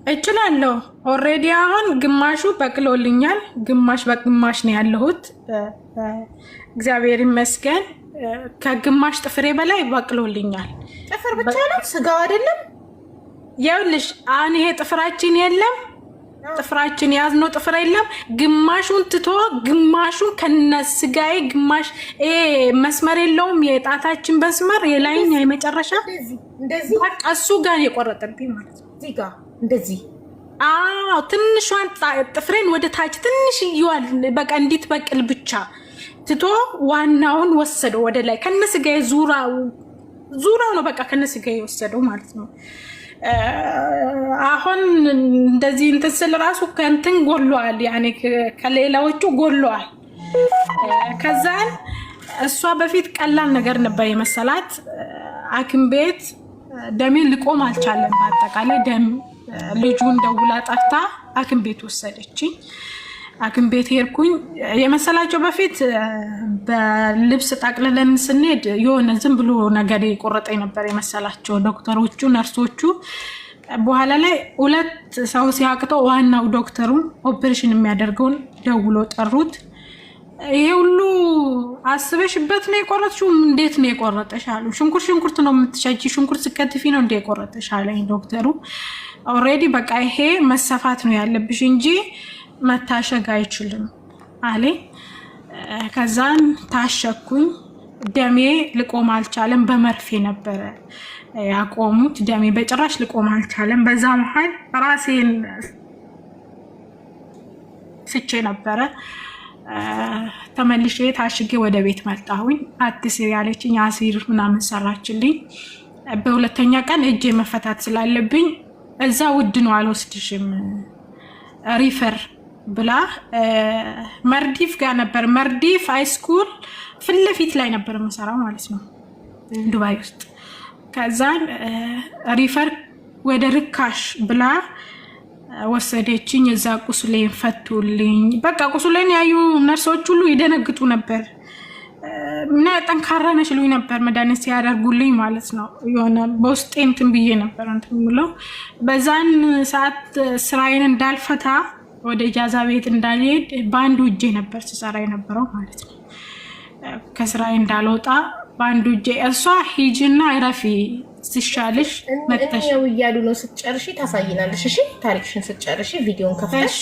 እችላለሁ ኦሬዲ አሁን ግማሹ በቅሎልኛል ግማሽ በግማሽ ነው ያለሁት እግዚአብሔር ይመስገን ከግማሽ ጥፍሬ በላይ በቅሎልኛል ጥፍር ብቻ ነው ስጋው አይደለም ይኸውልሽ አሁን ይሄ ጥፍራችን የለም ጥፍራችን ያዝነው ጥፍር የለም ግማሹን ትቶ ግማሹን ከነስጋዬ ግማሽ መስመር የለውም የጣታችን መስመር የላይኛ የመጨረሻ እንደዚህ እሱ ጋር የቆረጠብኝ ማለት ነው እዚህ ጋር እንደዚህ ትንሿን ጥፍሬን ወደ ታች ትንሽ ይዋል በቃ እንዴት በቅል ብቻ ትቶ ዋናውን ወሰደው ወደ ላይ ከነስጋዬ ዙራው ነው በቃ ከነስጋዬ ወሰደው ማለት ነው አሁን እንደዚህ እንትን ስል ራሱ ከእንትን ጎሏል ያኔ ከሌላዎቹ ጎሏል ከዛን እሷ በፊት ቀላል ነገር ነበር የመሰላት ሐኪም ቤት ደሜን ልቆም አልቻለም በአጠቃላይ ደም ልጁን ደውላ ጠርታ ሐኪም ቤት ወሰደችኝ ሐኪም ቤት ሄድኩኝ የመሰላቸው በፊት በልብስ ጠቅልለን ስንሄድ የሆነ ዝም ብሎ ነገር የቆረጠኝ ነበር የመሰላቸው ዶክተሮቹ ነርሶቹ በኋላ ላይ ሁለት ሰው ሲያቅተው ዋናው ዶክተሩ ኦፕሬሽን የሚያደርገውን ደውሎ ጠሩት ይሄ ሁሉ አስበሽበት ነው የቆረጥሽው እንዴት ነው የቆረጠሽ አሉ ሽንኩርት ነው የምትሻጂ ሽንኩርት ስከትፊ ነው እንደ የቆረጠሽ አለኝ ዶክተሩ ኦሬዲ በቃ ይሄ መሰፋት ነው ያለብሽ እንጂ መታሸግ አይችልም አለ ከዛን ታሸኩኝ ደሜ ልቆም አልቻለም በመርፌ ነበር ያቆሙት ደሜ በጭራሽ ልቆም አልቻለም በዛ መሃል ራሴን ፍቼ ነበር ተመልሼ ታሽጌ ወደ ቤት መጣሁኝ አትስሪ ያለችኝ አሲር ምናምን ሰራችልኝ በሁለተኛ ቀን እጄ መፈታት ስላለብኝ እዛ ውድ ነው አልወስድሽም ሪፈር ብላ መርዲፍ ጋር ነበር መርዲፍ ሃይስኩል ፍለፊት ላይ ነበር መሰራው ማለት ነው ዱባይ ውስጥ ከዛን ሪፈር ወደ ርካሽ ብላ ወሰደችኝ እዛ ቁስሌን ፈቱልኝ በቃ ቁስሌን ያዩ ነርሶች ሁሉ ይደነግጡ ነበር እና ጠንካራ ነሽ ልኝ ነበር መድኃኒት ሲያደርጉልኝ ማለት ነው የሆነ በውስጤ እንትን ብዬ ነበር እንትን ብለው በዛን ሰዓት ስራዬን እንዳልፈታ ወደ ኢጃዛ ቤት እንዳልሄድ በአንዱ እጄ ነበር ስሰራ የነበረው ማለት ነው ከስራዬ እንዳልወጣ በአንዱ እጄ እሷ ሂጂና አይረፊ ሲሻልሽ መጥተሽ ነው እያሉ ነው ስትጨርሺ ታሳይናለሽ እሺ ታሪክሽን ስትጨርሺ ቪዲዮን ከፍተሽ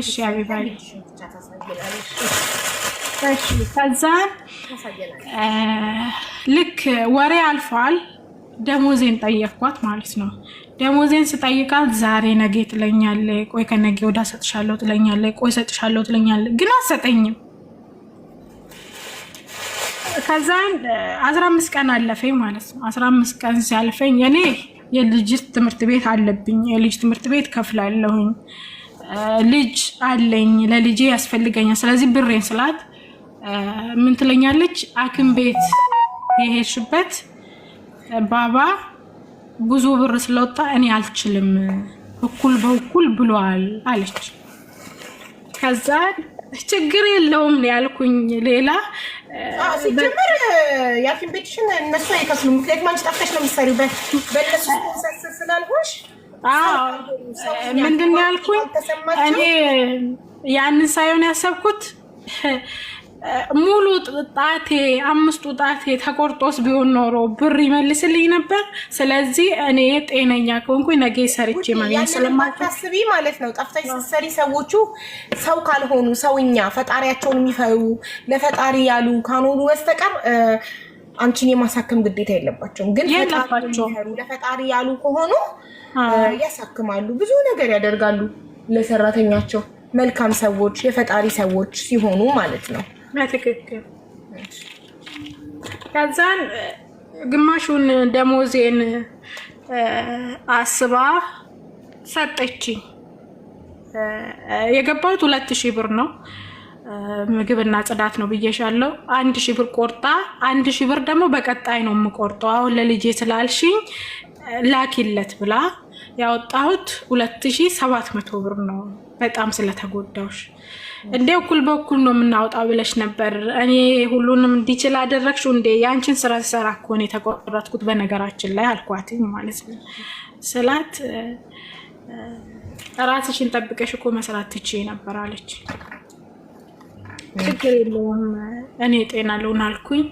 እሺ አቢባይ እሺ ከዛን ልክ ወሬ አልፏል ደሞዜን ጠየቅኳት ማለት ነው ደሞዜን ስጠይቃት ዛሬ ነገ ትለኛለህ ቆይ ከነገ ወዳ ሰጥሻለሁ ትለኛለህ ቆይ ሰጥሻለሁ ትለኛለህ ግን አሰጠኝም ከዛን 15 ቀን አለፈኝ ማለት ነው 15 ቀን ሲያልፈኝ እኔ የልጅ ትምህርት ቤት አለብኝ የልጅ ትምህርት ቤት ከፍላለሁኝ ልጅ አለኝ ለልጄ ያስፈልገኛል ስለዚህ ብሬን ስላት ምን ትለኛለች ሐኪም ቤት የሄድሽበት ባባ ብዙ ብር ስለወጣ እኔ አልችልም እኩል በእኩል ብሏል አለች ከዛ ችግር የለውም ያልኩኝ ሌላ ሲጀምር የሐኪም ቤትሽን እነሱ አይከፍሉ ምክንያቱም አንቺ ጠፍተሽ ነው የምትሰሪው በእነሱ ስላልሆንሽ ምንድን ነው ያልኩኝ እኔ ያንን ሳይሆን ያሰብኩት ሙሉ ጣቴ አምስቱ ጣቴ ተቆርጦስ ቢሆን ኖሮ ብር ይመልስልኝ ነበር ስለዚህ እኔ ጤነኛ ከሆንኩኝ ነገ ሰርቼ ማግኘት ስለማታስቢ ማለት ነው ጠፍተሽ ስትሰሪ ሰዎቹ ሰው ካልሆኑ ሰውኛ ፈጣሪያቸውን የሚፈሩ ለፈጣሪ ያሉ ካኖሩ በስተቀር አንቺን የማሳከም ግዴታ የለባቸውም ግን ለፈጣሪ ያሉ ከሆኑ ያሳክማሉ ብዙ ነገር ያደርጋሉ ለሰራተኛቸው መልካም ሰዎች የፈጣሪ ሰዎች ሲሆኑ ማለት ነው በትክክል ከዛን ግማሹን ደሞዜን አስባ ሰጠችኝ የገባሁት 2000 ብር ነው ምግብና ጽዳት ነው ብዬሻለሁ 1000 ብር ቆርጣ 1000 ብር ደግሞ በቀጣይ ነው የምቆርጠው አሁን ለልጄ ስላልሽኝ ላኪለት ብላ ያወጣሁት 2700 ብር ነው በጣም ስለተጎዳውሽ እንደው ኩል በኩል ነው የምናወጣው ብለሽ ነበር እኔ ሁሉንም እንዲችል አደረግሽው እንደ ያንቺን ስራ ሰራ ኮኔ ተቆረጥኩት በነገራችን ላይ አልኳትኝ ማለት ነው ስላት ራስሽን ጠብቀሽ እኮ መስራት ትችይ ነበር አለች። ችግር የለውም እኔ ጤና ልሆን አልኩኝ።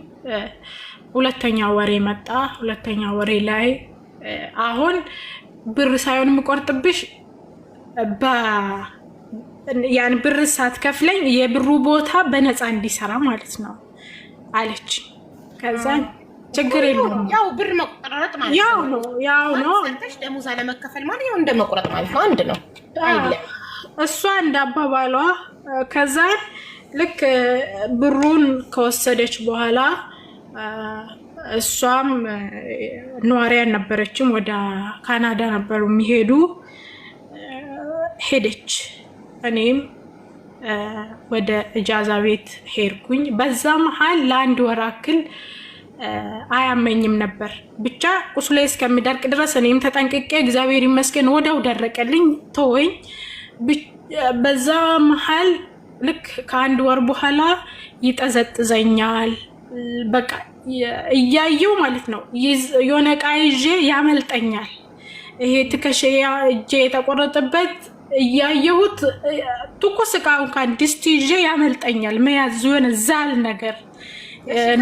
ሁለተኛ ወሬ መጣ። ሁለተኛ ወሬ ላይ አሁን ብር ሳይሆን የምቆርጥብሽ ያን ብር ሳትከፍለኝ የብሩ ቦታ በነፃ እንዲሰራ ማለት ነው አለች። ከዛ ችግር የለውም ያው ብር መቆረጥ ማለት ያው ነው አንተሽ ደሞዝ አለመከፈል ማለት ያው እንደመቆረጥ ማለት ነው። አንድ ነው እሷ እንዳባባሏ። ከዛ ልክ ብሩን ከወሰደች በኋላ እሷም ነዋሪ አልነበረችም፣ ወደ ካናዳ ነበሩ የሚሄዱ። ሄደች። እኔም ወደ እጃዛ ቤት ሄድኩኝ። በዛ መሀል ለአንድ ወር ያክል አያመኝም ነበር። ብቻ ቁስሌ እስከሚደርቅ ድረስ እኔም ተጠንቅቄ እግዚአብሔር ይመስገን ወዲያው ደረቀልኝ፣ ተወኝ። በዛ መሀል ልክ ከአንድ ወር በኋላ ይጠዘጥዘኛል። በቃ እያየው ማለት ነው የሆነ ዕቃ ይዤ ያመልጠኛል። ይሄ ትከሻዬ እጄ የተቆረጠበት እያየሁት ትኩስ ዕቃ እንኳን ድስት ይዤ ያመልጠኛል። መያዝ የሆነ ዛል ነገር።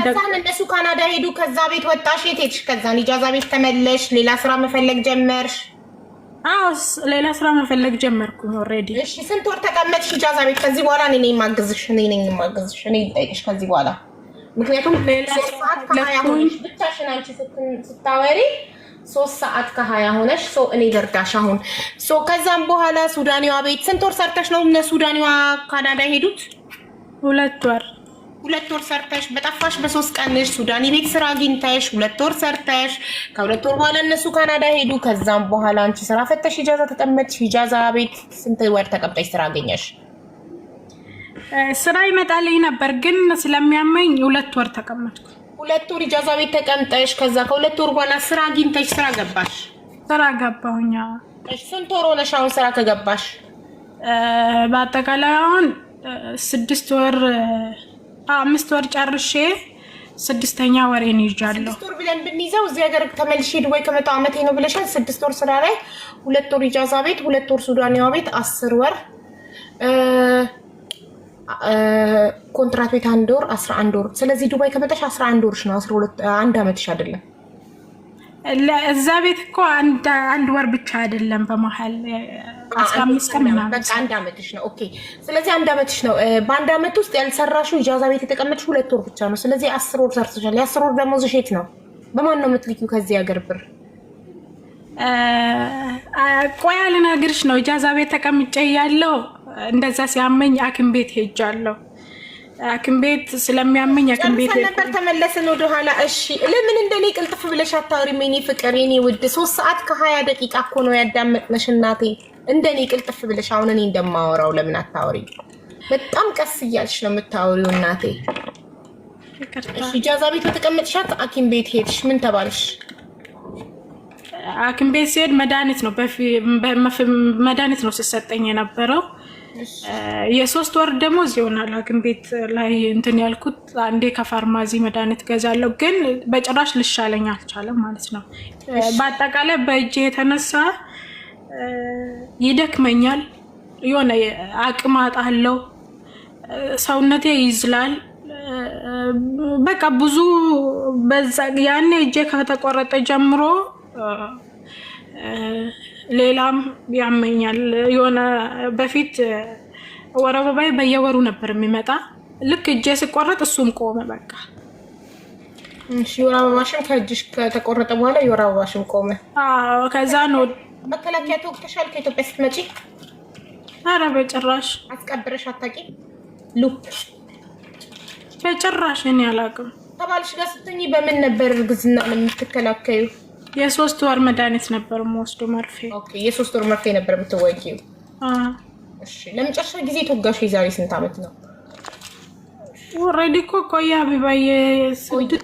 ከዛን እንደሱ ካናዳ ሄዱ። ከዛ ቤት ወጣሽ? የት ሄድሽ? ከዛን ኢጃዛ ቤት ተመለሽ? ሌላ ስራ መፈለግ ጀመርሽ? አዎ ሌላ ስራ መፈለግ ጀመርኩኝ ኦልሬዲ። እሺ ስንት ወር ተቀመጥሽ ኢጃዛ ቤት? ከዚህ በኋላ እኔ ነኝ የማግዝሽ፣ እኔ ልጠይቅሽ ከዚህ በኋላ። ምክንያቱም ሌላ ሰዓት ከ20 ሆነሽ ብቻሽን አንቺ ስታወሪ 3 ሰዓት ከ20 ሆነሽ እኔ ደርዳሽ አሁን ከዛም በኋላ ሱዳኒዋ ቤት ስንት ወር ሰርተሽ ነው እነ ሱዳኒዋ ካናዳ ሄዱት? 2 ወር ሰርተሽ በጠፋሽ በ3 ቀንሽ ሱዳኒ ቤት ስራ አግኝተሽ 2 ወር ሰርተሽ ከ2 ወር በኋላ እነሱ ካናዳ ሄዱ። ከዛም በኋላ አንቺ ስራ ፈተሽ ኢጃዛ ተቀመጥሽ። ኢጃዛ ቤት ስንት ወር ተቀምጠሽ ስራ አገኘሽ? ስራ ይመጣልኝ ነበር ግን ስለሚያመኝ 2 ወር ተቀመጥኩ። 2 ወር ኢጃዛ ቤት ተቀምጠሽ ከዛ ከ2 ወር በኋላ ስራ አግኝተሽ ስራ ገባሽ? ስራ ገባሁኝ። እሺ ስንት ወር ሆነሽ አሁን ስራ ከገባሽ? በአጠቃላይ አሁን 6 ወር 5 ወር ጨርሼ 6ኛ ወሬን ይዣለሁ። 6 ወር ብለን ብንይዘው እዚህ ሀገር ተመልሼ ዱባይ ከመጣሁ ዓመቴ ነው ብለሻል። 6 ወር ስራ ላይ 2 ወር ኢጃዛ ቤት 2 ወር ሱዳኒዋ ቤት 10 ወር ኮንትራት ቤት 1 ወር 11 ወር። ስለዚህ ዱባይ ከመጣሽ 11 ወርሽ ነው። 12 1 ዓመትሽ አይደለም። እዛ ቤት እኮ አንድ ወር ብቻ አይደለም በመሀል 15 ቀን ምናምን። በቃ 1 ዓመትሽ ነው። ኦኬ ስለዚህ 1 ዓመትሽ ነው። በ1 ዓመት ውስጥ ያልሰራሽው ኢጃዛ ቤት የተቀመጥሽ 2 ወር ብቻ ነው። ስለዚህ 10 ወር ሰርተሻል። የ10 ወር ደሞዝሽ የት ነው? በማን ነው የምትልኪው ከዚህ ሀገር ብር? ቆይ ልነግርሽ ነው። ኢጃዛ ቤት ተቀምጬ ያለው እንደዛ ሲያመኝ ሐኪም ቤት ሄጃለሁ። ሐኪም ቤት ስለሚያመኝ ሐኪም ቤት ነበር። ተመለስን ወደ ኋላ። እሺ ለምን እንደኔ ቅልጥፍ ብለሽ አታወሪም? የኔ ፍቅር የኔ ውድ 3 ሰዓት ከ20 ደቂቃ እኮ ነው ያዳመጥነሽ እናቴ። እንደኔ ቅልጥፍ ብለሽ አሁን እኔ እንደማወራው ለምን አታወሪ? በጣም ቀስ እያልሽ ነው የምታወሪው እናቴ። እሺ ኢጃዛ ቤት ተቀመጥሻት ሐኪም ቤት ሄድሽ፣ ምን ተባልሽ? ሐኪም ቤት ሲሄድ መድኃኒት ነው ሲሰጠኝ የነበረው። የ3 ወር ደሞዝ ይሆናል ሐኪም ቤት ላይ እንትን ያልኩት። አንዴ ከፋርማሲ መድኃኒት ገዛለሁ ግን በጭራሽ ልሻለኝ አልቻለም ማለት ነው። በአጠቃላይ በእጄ የተነሳ ይደክመኛል፣ የሆነ አቅም አጣለሁ፣ ሰውነቴ ይዝላል። በቃ ብዙ በዛ ያኔ እጄ ከተቆረጠ ጀምሮ ሌላም ያመኛል። የሆነ በፊት ወር አበባዬ በየወሩ ነበር የሚመጣ። ልክ እጄ ሲቆረጥ እሱም ቆመ በቃ። እሺ ወር አበባሽም ከእጅሽ ከተቆረጠ በኋላ የወር አበባሽም ቆመ? አዎ። ከዛ ነው መከላከያ ተወቅተሻል ከኢትዮጵያ ስትመጪ? ኧረ በጭራሽ። አስቀብረሽ አታውቂም? ሉፕ በጭራሽ እኔ አላውቅም። ከባልሽ ጋር ስትሆኚ በምን ነበር እርግዝና የምትከላከዩ? የ3 ወር መድኃኒት ነበር የምወስደው መርፌ። ኦኬ የ3 ወር መርፌ ነበር የምትወጊው? እሺ ለመጨረሻ ጊዜ ተወጋሽ የዛሬ ስንት ዓመት ነው? ኦልሬዲ እኮ ቆያ ቢባዬ 6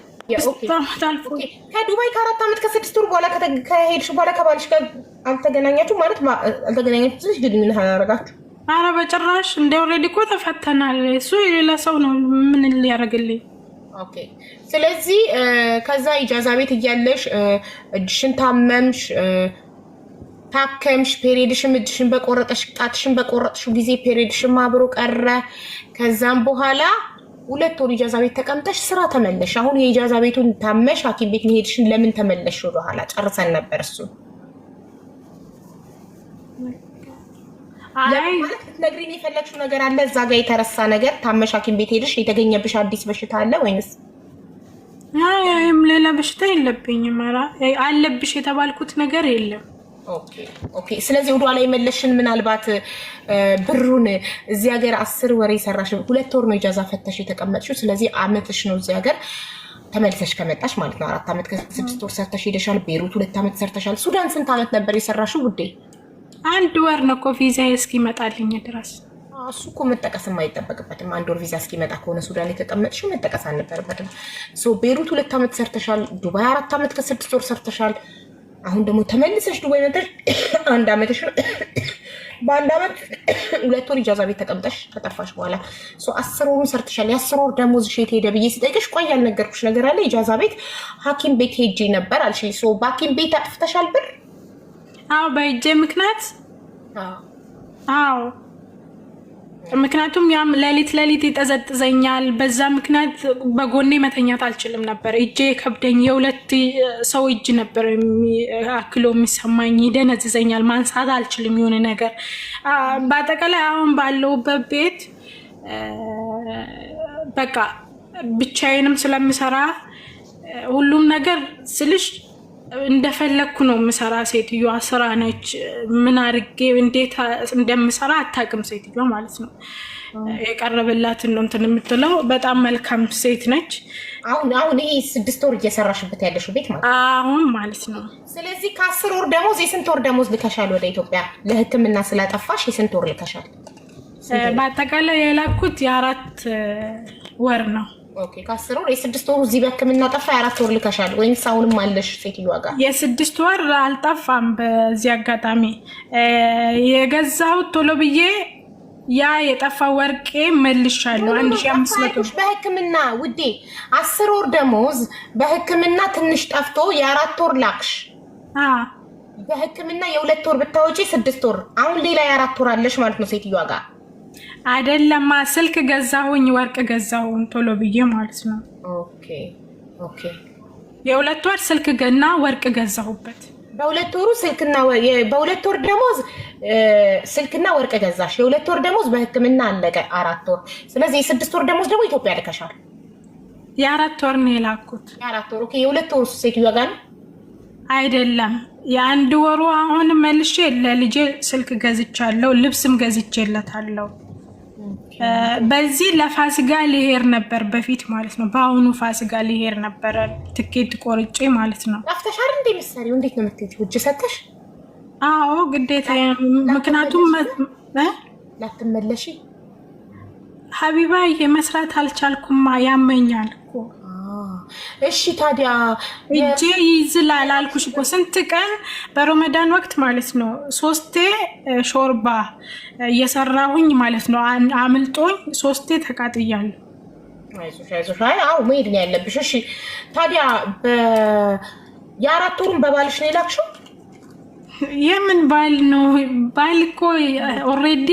ዓመት አልፎ። ከዱባይ ከ4 ዓመት ከ6 ወር በኋላ ከሄድሽ በኋላ ከባልሽ ጋር አልተገናኛችሁ ማለት አልተገናኛችሁ? ግንኙነት አላደረጋችሁ? ኧረ በጭራሽ። እንደ ኦልሬዲ እኮ ተፈተናል። እሱ የሌላ ሰው ነው ምን ሊያደርግልኝ? ኦኬ ስለዚህ ከዛ ኢጃዛ ቤት እያለሽ እጅሽን ታመምሽ፣ ታከምሽ፣ ፔሪድሽን እጅሽን በቆረጠሽ ጣትሽን በቆረጥሽው ጊዜ ፔሪድሽን አብሮ ቀረ። ከዛም በኋላ 2 ወር ኢጃዛ ቤት ተቀምጠሽ ስራ ተመለሽ። አሁን የኢጃዛ ቤቱን ታመሽ ሐኪም ቤት መሄድሽን ለምን ተመለሽ? ወደ ኋላ ጨርሰን ነበር እሱ። አይ ነግሪኝ፣ የፈለግሽው ነገር አለ እዛ ጋር የተረሳ ነገር? ታመሽ ሐኪም ቤት ሄድሽ የተገኘብሽ አዲስ በሽታ አለ ወይንስ? አይም ሌላ በሽታ የለብኝም። ኧረ አለብሽ የተባልኩት ነገር የለም። ኦኬ። ስለዚህ ወደ ኋላ የመለሽን ምናልባት ብሩን እዚህ ሀገር 10 ወር የሰራሽ 2 ወር ነው ኢጃዛ ፈተሽ የተቀመጥሽው። ስለዚህ አመትሽ ነው እዚህ ሀገር ተመልሰሽ ከመጣሽ ማለት ነው። 4 አመት ከ6 ወር ሰርተሽ ሄደሻል። ቤሩት 2 አመት ሰርተሻል። ሱዳን ስንት አመት ነበር የሰራሽው ውዴ? 1 ወር ነው እኮ ቪዛ እስኪመጣልኝ ድረስ። እሱ እኮ መጠቀስ የማይጠበቅበትም 1 ወር ቪዛ እስኪመጣ ከሆነ ሱዳን የተቀመጥሽው መጠቀስ አልነበረበትም። ቤሩት 2 አመት ሰርተሻል። ዱባይ 4 አመት ከ6 ወር ሰርተሻል። አሁን ደግሞ ተመልሰሽ ዱባይ መጥተሽ 1 አመትሽ በ1 አመት 2 ወር ኢጃዛ ቤት ተቀምጠሽ ከጠፋሽ በኋላ 10 ወሩን ሰርተሻል። የ10 ወር ደሞዝሽ የት ሄደ ብዬ ስጠይቅሽ ቆይ ያልነገርኩሽ ነገር አለ ኢጃዛ ቤት ሐኪም ቤት ሄጄ ነበር አልሽኝ። በሐኪም ቤት አጥፍተሻል ብር? አዎ በእጄ ምክንያት። አዎ ምክንያቱም ያም ሌሊት ይጠዘጥዘኛል። በዛ ምክንያት በጎኔ መተኛት አልችልም ነበር። እጄ ከብደኝ የ2 ሰው እጅ ነበር አክሎ የሚሰማኝ። ይደነዝዘኛል። ማንሳት አልችልም የሆነ ነገር። በአጠቃላይ አሁን ባለውበት ቤት በቃ ብቻዬንም ስለምሰራ ሁሉም ነገር ስልሽ እንደፈለኩ ነው የምሰራ። ሴትዮዋ ስራ ነች። ምን አድርጌ እንዴት እንደምሰራ አታውቅም ሴትዮዋ ማለት ነው። የቀረበላትን ነው እንትን የምትለው። በጣም መልካም ሴት ነች። አሁን ይሄ 6 ወር እየሰራሽበት ያለሽው ቤት ማለት አሁን ማለት ነው። ስለዚህ ከ10 ወር ደሞዝ የስንት ወር ደሞዝ ልከሻል ወደ ኢትዮጵያ? ለሕክምና ስላጠፋሽ የስንት ወር ልከሻል? በአጠቃላይ የላኩት የ4 ወር ነው። ኦኬ ከ10 ወር የ6 ወር እዚህ በሕክምና ጠፋ። የ4 ወር ልከሻል ወይስ አሁንም አለሽ ሴትዮዋ ጋር? የ6 ወር አልጠፋም። በዚህ አጋጣሚ የገዛሁት ቶሎ ብዬ ያ የጠፋ ወርቄ መልሻለሁ። 1500 በሕክምና ውዴ 10 ወር ደሞዝ በሕክምና ትንሽ ጠፍቶ የ4 ወር ላክሽ። በሕክምና የ2 ወር ብታወጪ 6 ወር። አሁን ሌላ የ4 ወር አለሽ ማለት ነው ሴትዮዋ ጋር አይደለማ። ስልክ ገዛሁኝ፣ ወርቅ ገዛሁኝ ቶሎ ብዬ ማለት ነው። ኦኬ የ2 ወር ስልክ ገና ወርቅ ገዛሁበት። በ2 ወሩ በ2 ወር ደሞዝ ስልክና ወርቅ ገዛሽ። የ2 ወር ደሞዝ በሕክምና አለቀ 4 ወር። ስለዚህ የ6 ወር ደሞዝ ደግሞ ኢትዮጵያ ልከሻል። የ4 ወር ነው የላኩት። የ4 ወር ኦኬ። የ2 ወር ሴትዮዋ ጋር አይደለም። የ1 ወሩ አሁን መልሼ ለልጄ ስልክ ገዝቻለሁ፣ ልብስም ገዝቼለታለሁ። በዚህ ለፋሲካ ሊሄድ ነበር በፊት ማለት ነው። በአሁኑ ፋሲካ ሊሄድ ነበር ትኬት ቆርጬ ማለት ነው። አፍተሻል እንዴ ምሳሌው? እንዴት ነው የምትሄጂው? እጅ ሰተሽ? አዎ ግዴታ። ምክንያቱም ላትመለሺ ሀቢባ መስራት አልቻልኩማ፣ ያመኛል እኮ። እሺ ታዲያ እጄ ይዝላል አልኩሽ እኮ። ስንት ቀን በረመዳን ወቅት ማለት ነው 3 ሾርባ እየሰራሁኝ ማለት ነው አምልጦኝ 3 ተቃጥያለሁ። አይዞሽ። አዎ መሄድ ነው ያለብሽ። እሺ ታዲያ የ4 ወሩን በባልሽ ነው የላክሽው? የምን ባል ነው? ባል እኮ ኦልሬዲ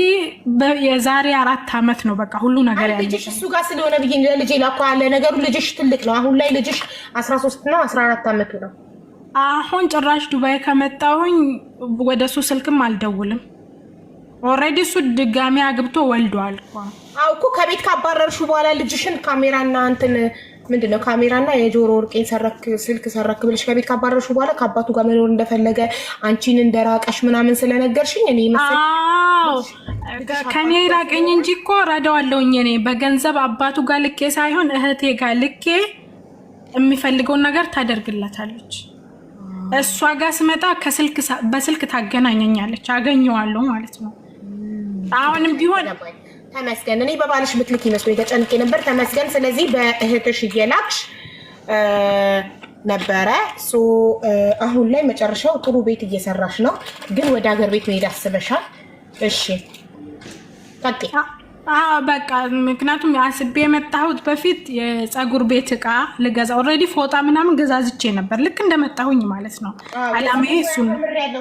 የዛሬ 4 አመት ነው በቃ ሁሉ ነገር ያለ። ልጅሽ እሱ ጋር ስለሆነ ብዬ ልጄ ላኳ አለ ነገሩ። ልጅሽ ትልቅ ነው አሁን ላይ። ልጅሽ 13 ነው 14 አመቱ ነው አሁን። ጭራሽ ዱባይ ከመጣሁኝ ወደ እሱ ስልክም አልደውልም። ኦልሬዲ እሱ ድጋሚ አግብቶ ወልዷል እኮ። አዎ እኮ ከቤት ካባረርሹ በኋላ ልጅሽን ካሜራና እንትን ምንድነው ካሜራና የጆሮ ወርቄን ስልክ ሰረክ ብለሽ ከቤት ካባረርሹ በኋላ ከአባቱ ጋር መኖር እንደፈለገ አንቺን እንደራቀሽ ምናምን ስለነገርሽኝ እኔ ከኔ ራቀኝ እንጂ እኮ ረዳዋለሁኝ። እኔ በገንዘብ አባቱ ጋር ልኬ ሳይሆን እህቴ ጋር ልኬ የሚፈልገውን ነገር ታደርግለታለች። እሷ ጋር ስመጣ በስልክ ታገናኘኛለች፣ አገኘዋለሁ ማለት ነው። አሁንም ቢሆን ተመስገን። እኔ በባልሽ ምትልክ ይመስሉ የተጨንቄ ነበር። ተመስገን። ስለዚህ በእህትሽ እየላክሽ ነበረ። አሁን ላይ መጨረሻው ጥሩ ቤት እየሰራሽ ነው፣ ግን ወደ ሀገር ቤት መሄድ አስበሻል? እሺ በቃ ምክንያቱም አስቤ የመጣሁት በፊት የፀጉር ቤት እቃ ልገዛ ኦልሬዲ ፎጣ ምናምን ገዛዝቼ ነበር ልክ እንደመጣሁኝ ማለት ነው። አላማዬ እሱ ነው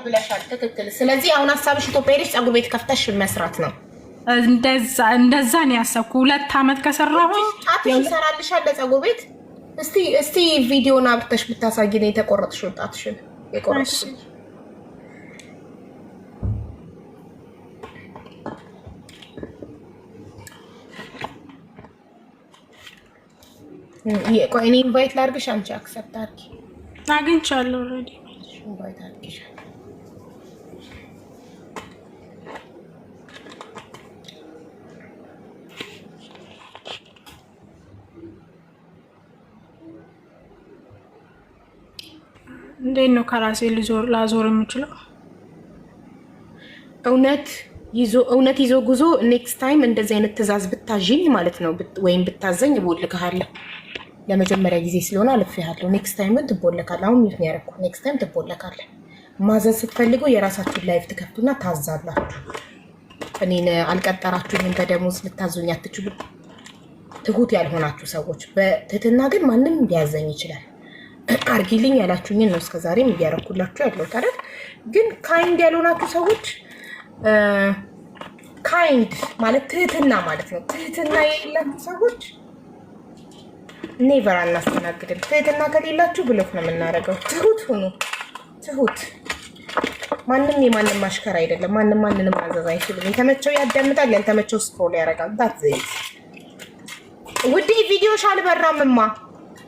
ብለሻል። ትክክል። ስለዚህ አሁን ሀሳብሽ ኢትዮጵያ ሄደሽ ፀጉር ቤት ከፍተሽ መስራት ነው። እንደዛ ነው ያሰብኩ። 2 አመት ከሰራሁኝ ይሰራልሻል ለፀጉር ቤት። እስቲ ቪዲዮን አብርተሽ ብታሳጊኝ የተቆረጥሽ ወጣትሽን የቆረጥሽ እኔ ኢንቫይት ላድርግሽ፣ አንቺ አክሰፕት አድርጊ። አግኝቻለሁ ኦልሬዲ ኢንቫይት አድርጊሽ። እንዴት ነው ከራሴ ላዞር የምችለው? እውነት ይዞ ጉዞ ኔክስት ታይም እንደዚህ አይነት ትዕዛዝ ብታዥኝ ማለት ነው ወይም ብታዘኝ እቦልክሃለሁ። ለመጀመሪያ ጊዜ ስለሆነ አልፌሃለሁ። ኔክስት ታይም ትቦለካለህ። አሁን ምንድን ነው ያደረኩት? ኔክስት ታይም ትቦለካለህ። ማዘዝ ስትፈልጉ የራሳችሁን ላይፍ ትከፍቱና ታዛላችሁ። እኔን አልቀጠራችሁኝም በደሞዝ ልታዙኝ አትችሉ። ትሁት ያልሆናችሁ ሰዎች። በትህትና ግን ማንም ሊያዘኝ ይችላል። አርጊልኝ ያላችሁኝን ነው እስከዛሬም እያደረኩላችሁ ያለው ታዲያ። ግን ካይንድ ያልሆናችሁ ሰዎች ካይንድ ማለት ትህትና ማለት ነው። ትህትና የሌላችሁ ሰዎች ኔቨር አናስተናግድም። ትህትና ከሌላችሁ ብሎክ ነው የምናደርገው። ትሁት ሁኑ። ትሁት ማንም የማንም ማሽከር አይደለም። ማንም ማንንም ማዘዝ አይችልም። የተመቸው ያዳምጣል፣ ያልተመቸው ስክሮል ያደርጋል። ዳት ዘይት ውዴ ቪዲዮሽ አልበራምማ።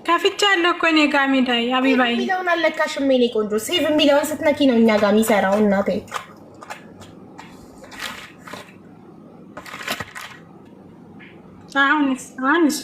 ከፍቻለሁ እኮ እኔ ጋር ሜዳይ አቢባይ የሚለውን አልነካሽም የኔ ቆንጆ። ሴቭ የሚለውን ስትነኪ ነው እኛ ጋር የሚሰራው እናቴ። አሁንስ